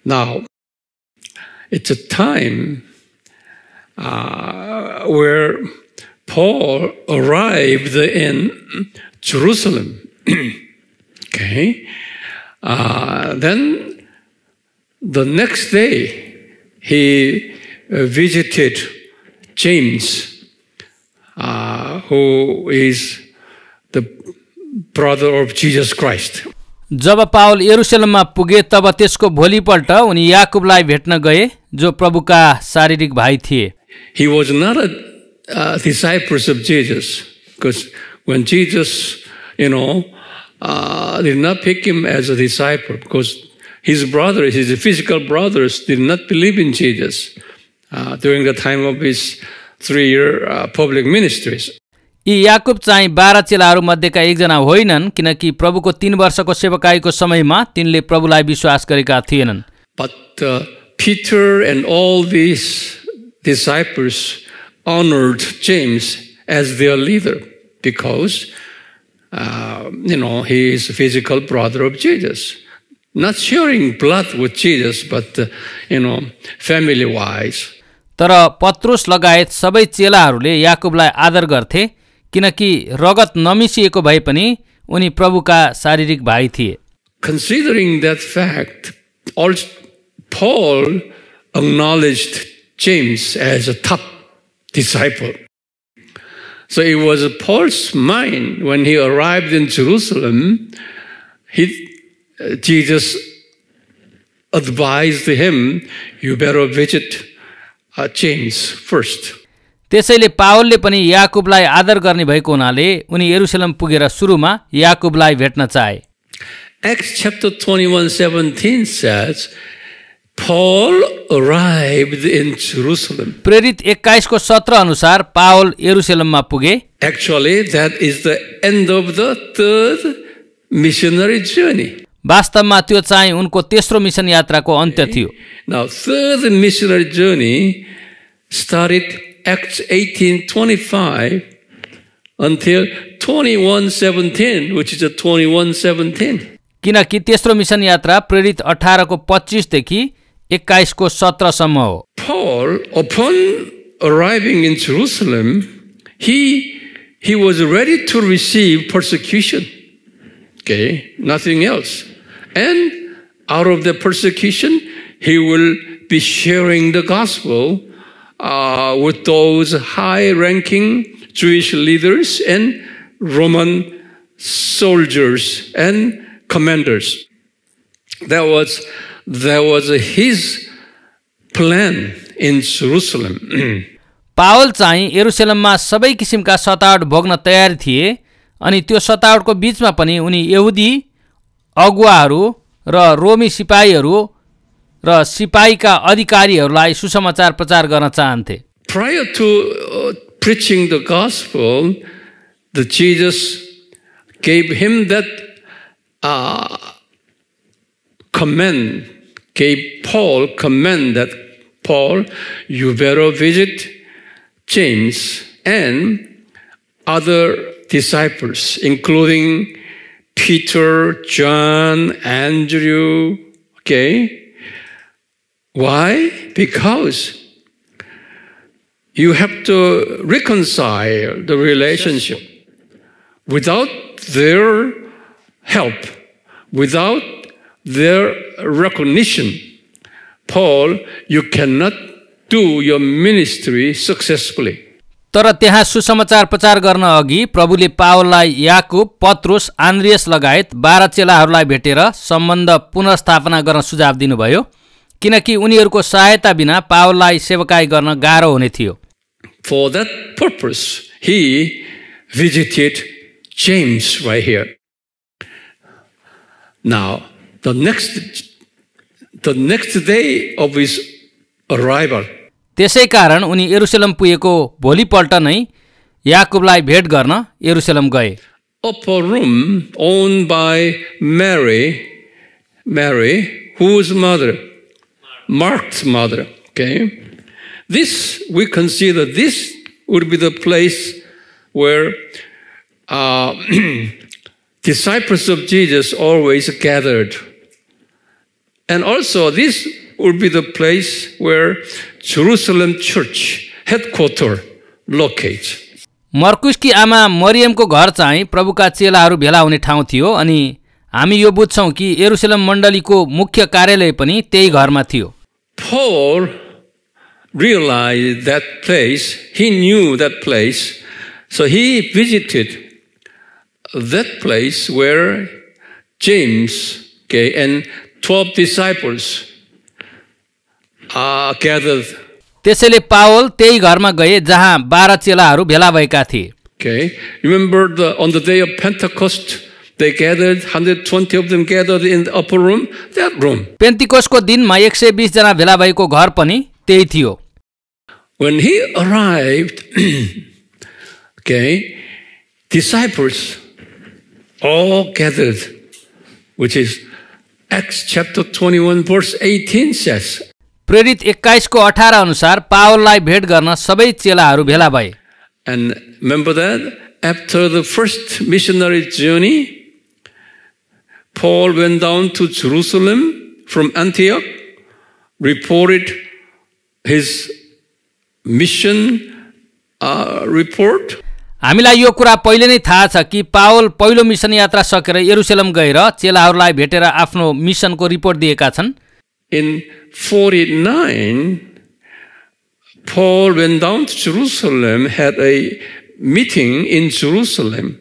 Now, it's a time where Paul arrived in Jerusalem. Okay. Then the next day, he visited James, who is the brother of Jesus Christ. जब पावल यरुशलेममा पुगे तब त्यसको भोलिपल्ट उनी याकुबलाई भेट्न गए जो प्रभुका शारीरिक भाइ थिए. He was not a disciple of Jesus, because when Jesus, did not pick him as a disciple, because his brothers, his physical brothers, did not believe in Jesus during the time of his 3-year public ministries. यी याकुब चाहिँ 12 चेलाहरू मध्येका एकजना होइनन्, किनकि प्रभुको 3 वर्षको सेवकाईको समयमा तिनले प्रभुलाई विश्वास गरेका थिएनन्. But Peter and all these disciples honored James as their leader because, he is a physical brother of Jesus. Not sharing blood with Jesus, but, family-wise. तर पत्रुस लगायत सबै चेलाहरूले याकुबलाई आदर गर्थे, किनकि रगत नमिसिएको भए पनि उनी प्रभुका शारीरिक भाइ थिए. Considering that fact, Paul acknowledged James as a top disciple. So it was Paul's mind when he arrived in Jerusalem, Jesus advised him, you better visit James first. त्यसैले पावलले पनि याकुबलाई आदर गर्ने भएको हुनाले उनी यरुशलेम पुगेर सुरुमा याकुबलाई भेट्न चाहे. Acts chapter 21:17 says, Paul arrived in Jerusalem. प्रेरित 21 को 17 अनुसार पावल यरुशलेममा पुगे. Actually, that is the end of the third missionary journey. वास्तवमा त्यो चाहिँ उनको तेस्रो मिसन यात्राको अन्त्य थियो. Now, third missionary journey started Acts 18:25 until 21:17, which is a 21:17. किनकि तेस्रो मिसन यात्रा प्रेरित 18 को 25 देखि 21 को 17 सम्म हो. Paul, upon arriving in Jerusalem, he was ready to receive persecution. Okay, nothing else. And out of the persecution, he will be sharing the gospel with those high-ranking Jewish leaders and Roman soldiers and commanders. That was his plan in Jerusalem. पावल चाहिँ यरुशलेममा सबै किसिमका सतावट भोग्न तयार थिए अनि त्यो सतावटको बीचमा पनि उनी यहुदी अगुवाहरू र रोमी सिपाहीहरू र सिपाहीका अधिकारीहरूलाई सुसमाचार प्रचार गर्न चाहन्थे. Prior to preaching the gospel, the Jesus gave him that command, gave Paul command that, Paul, you better visit James and other disciples, including Peter, John, Andrew. Okay? Why? Because you have to reconcile the relationship. Without their help, without their recognition, Paul, you cannot do your ministry successfully. तर त्यहाँ सुसमाचार प्रचार गर्न अघि प्रभुले पावललाई याकुब, पत्रुस, आन्द्रियस लगायत 12 चेलाहरूलाई भेटेर सम्बन्ध पुनर्स्थापना गर्न सुझाव दिनुभयो, किनकि उनीहरूको सहायता बिना पावललाई सेवकाई गर्न गाह्रो हुने थियो. For that purpose, he visited James right here. Now, the next day of his arrival, त्यसै कारण उनी यरुशलेम पुगेको भोलिपल्ट नै याकुबलाई भेट गर्न यरुशलेम गए. Upper room owned by Mary, whose mother? Mark's mother. Okay, we consider this would be the place where disciples of Jesus always gathered And also this would be the place where Jerusalem church headquarters locates. मर्कुसकी आमा मरियमको घर चाहिँ प्रभुका चेलाहरू भेला हुने ठाउँ थियो अनि हामी यो बुझ्छौँ कि यरुशलेम मण्डलीको मुख्य कार्यालय पनि त्यही घरमा थियो. Paul realized that place, he knew that place, so he visited that place where James and 12 disciples gathered. त्यसैले पावल त्यही घरमा गए जहाँ 12 चेलाहरू भेला भएका थिए. Okay, remember on the day of Pentecost, they gathered, 120 of them gathered in the upper room, that room. पेन्तिकोसको दिनमा 120 जना भेला भएको घर पनि त्यही थियो. When he arrived, disciples all gathered, which is Acts chapter 21 verse 18 says. प्रेरित 21 को 18 अनुसार पावललाई भेट गर्न सबै चेलाहरू भेला भए. And remember that after the first missionary journey, Paul went down to Jerusalem from Antioch, reported his mission report. हामीलाई यो कुरा पहिले नै थाहा छ कि पावल पहिलो मिसन यात्रा सकेर यरुशलेम गएर चेलाहरूलाई भेटेर आफ्नो मिसनको रिपोर्ट दिएका छन्. In 49, Paul went down to Jerusalem, had a meeting in Jerusalem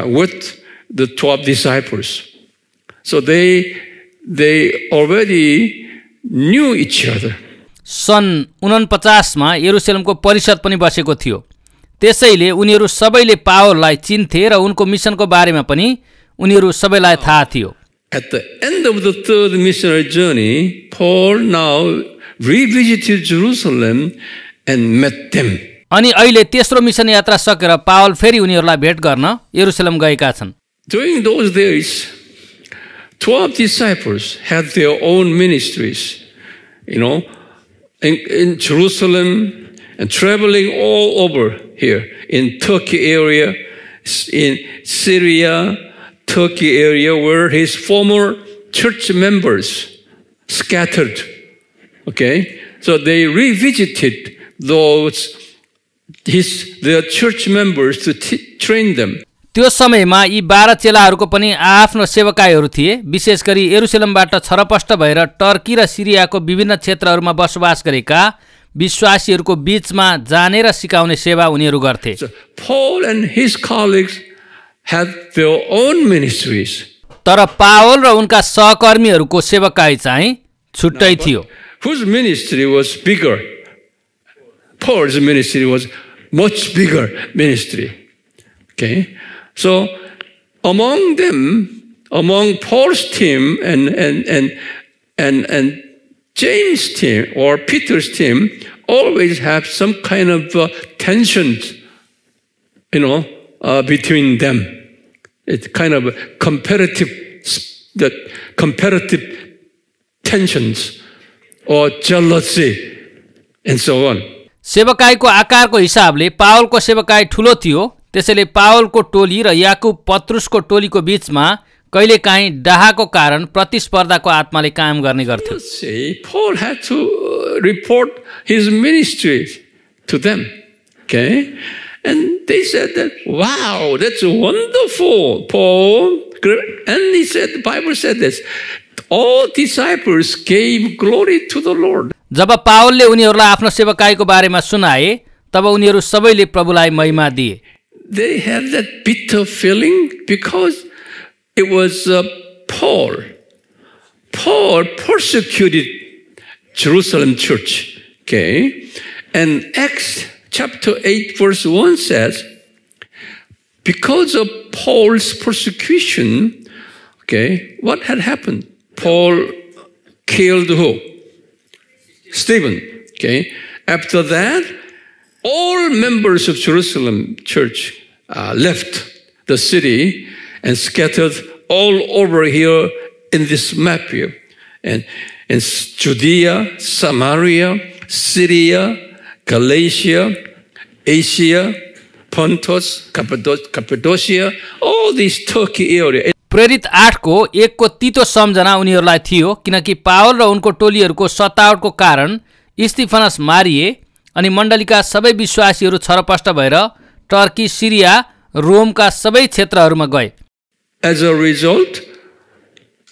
with the 12 disciples. So they already knew each other. सन् 49 मा यरुशलेमको परिषद पनि बसेको थियो. त्यसैले उनीहरू सबैले पावललाई चिन्थे र उनको मिसनको बारेमा पनि उनीहरू सबैलाई थाहा थियो. At the end of the third missionary journey, Paul now revisited Jerusalem and met them. अनि अहिले तेस्रो मिसन यात्रा सकेर पावल फेरि उनीहरूलाई भेट गर्न यरुशलेम गएका छन्. During those days, 12 disciples had their own ministries, in Jerusalem and traveling all over here in Turkey area, in Syria, Turkey area, where his former church members scattered. Okay, so they revisited their church members to train them. त्यो समयमा यी 12 चेलाहरूको पनि आफ्नो सेवकाईहरू थिए. विशेष गरी यरुशलेमबाट छरपष्ट भएर Turkey र सिरियाको विभिन्न क्षेत्रहरूमा बसोबास गरेका विश्वासीहरूको बीचमा जाने र सिकाउने सेवा उनीहरू गर्थे. So Paul and his colleagues had their own ministries. तर पावल र उनका सहकर्मीहरूको सेवकाई चाहिँ छुट्टै थियो. Whose ministry was bigger? Paul's ministry was much bigger ministry. Okay, so among them, among Paul's team and James' team or Peter's team, always have some kind of tensions, between them. It's kind of comparative tensions or jealousy and so on. सेवकाईको आकारको हिसाबले पावलको सेवकाई ठुलो थियो. त्यसैले पावलको टोली र याकुब पत्रुसको टोलीको बीचमा कहिलेकाहीँ डाहाको कारण प्रतिस्पर्धाको आत्माले काम गर्ने गर्थ्यो. Paul had to report his ministry to them. Okay? And they said that, wow, that's wonderful, Paul. And he said, the Bible said this, all disciples gave glory to the Lord. जब पावलले उनीहरूलाई आफ्नो सेवकाईको बारेमा सुनाए तब उनीहरू सबैले प्रभुलाई महिमा दिए. They had that bitter feeling because it was Paul. Paul persecuted Jerusalem church. Okay? And Acts chapter 8 verse 1 says, because of Paul's persecution, what had happened? Paul killed who? Stephen. Okay? After that, all members of Jerusalem church left the city and scattered all over here in this map here. And in Judea, Samaria, Syria, Galatia, Asia, Pontus, Cappadocia, all these Turkey area. प्रेरित 8को 1 को तीतो सम्झना उनीहरूलाई थियो, किनकि पावल र उनको टोलीहरूको सतावटको कारण स्तिफनस मारिए अनि मण्डलीका सबै विश्वासीहरू छरपष्ट भएर टर्की, सिरिया, रोमका सबै क्षेत्रहरूमा गए। As a result,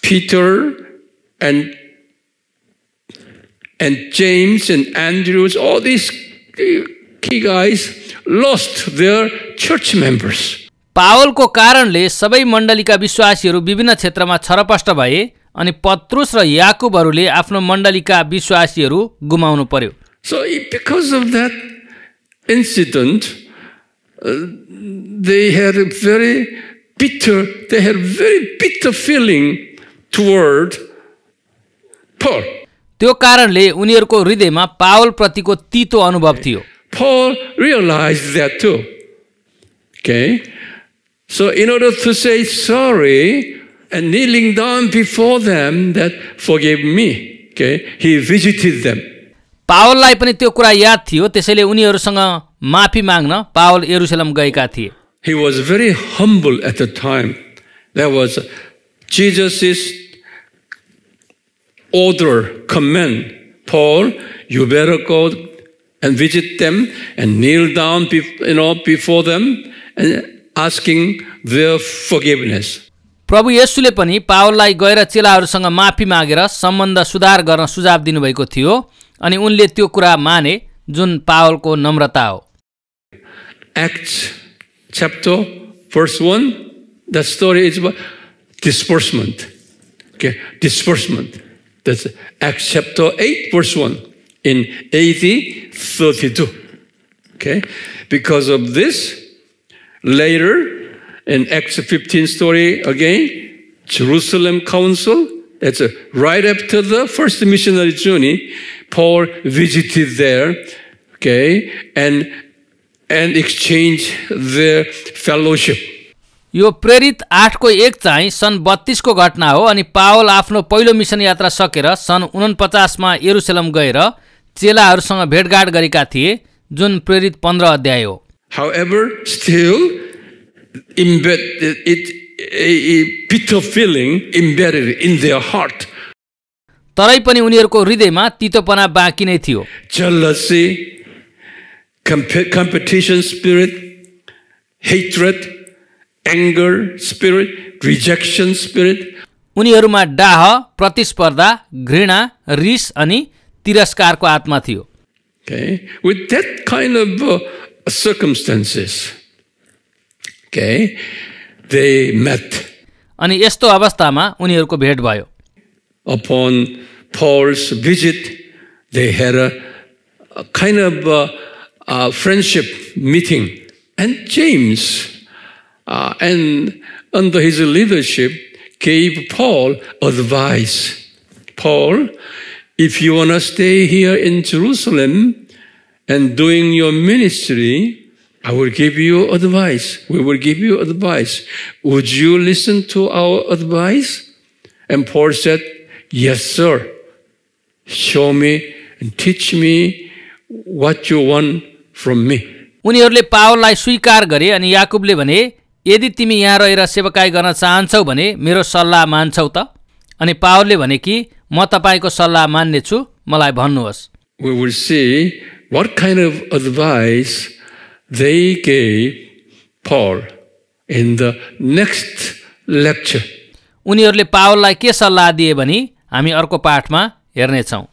Peter and James and Andrews, all these key guys lost their church members. पावलको कारणले सबै मण्डलीका विश्वासीहरू विभिन्न क्षेत्रमा छरपष्ट भए अनि पत्रुस र याकुबहरूले आफ्नो मण्डलीका विश्वासीहरू गुमाउनु पर्यो। So because of that incident, they had a very bitter feeling toward Paul. त्यो कारणले उनीहरूको हृदयमा पावल प्रतिको तीतो अनुभव थियो। Paul realized that too. Okay? So in order to say sorry and kneeling down before them that forgive me, okay, he visited them. पावललाई पनि त्यो कुरा याद थियो, त्यसैले उनीहरूसँग माफी माग्न पावल यरुशलेम गएका थिए। He was very humble at the time. There was Jesus' order, command. Paul, you better go and visit them and kneel down before them and asking their forgiveness. प्रभु येशूले पनि पावललाई गएर चेलाहरूसँग माफी मागेर सम्बन्ध सुधार गर्न सुझाव दिनुभएको थियो अनि उनले त्यो कुरा माने जुन पावलको नम्रता हो। Acts chapter verse 1, that story is about disbursement. Okay, disbursement. That's Acts chapter 8 verse 1 in AD 32. Okay, because of this, later in Acts 15 story again, Jerusalem Council, that's right after the first missionary journey, Paul visited there, okay, and exchange their fellowship. यो प्रेरित 8 को 1 चाहिँ सन् 32 को घटना हो अनि पावल आफ्नो पहिलो मिसन यात्रा सकेर सन् 49 मा यरुशलेम गएर चेलाहरूसँग भेटघाट गरेका थिए जुन प्रेरित 15 अध्याय हो। However, still a bitter feeling embedded in their heart. तरै पनि उनीहरूको हृदयमा तीतोपना बाँकी नै थियो। Jealousy, competition spirit, hatred, anger spirit, rejection spirit. उनीहरूमा डाह, प्रतिस्पर्धा, घृणा, रिस अनि तिरस्कारको आत्मा थियो। Okay, with that kind of circumstances, okay, they met. अनि यस्तो अवस्थामा उनीहरूको भेट भयो। Upon Paul's visit, they had a kind of friendship meeting, and James, and under his leadership, gave Paul advice. Paul, if you want to stay here in Jerusalem and doing your ministry, I will give you advice. We will give you advice. Would you listen to our advice? And Paul said, yes, sir. Show me and teach me what you want from me. उनीहरूले पावललाई स्वीकार गरे अनि याकुबले भने यदि तिमी यहाँ रहेर सेवकाई गर्न चाहन्छौ भने मेरो सल्लाह मान्छौ त? अनि पावलले भने कि म तपाईको सल्लाह मान्ने छु, मलाई भन्नुहोस्। We will see what kind of advice they gave Paul in the next lecture. उनीहरूले पावललाई के सल्लाह दिए भनी हामी अर्को पाठमा हेर्नेछौँ।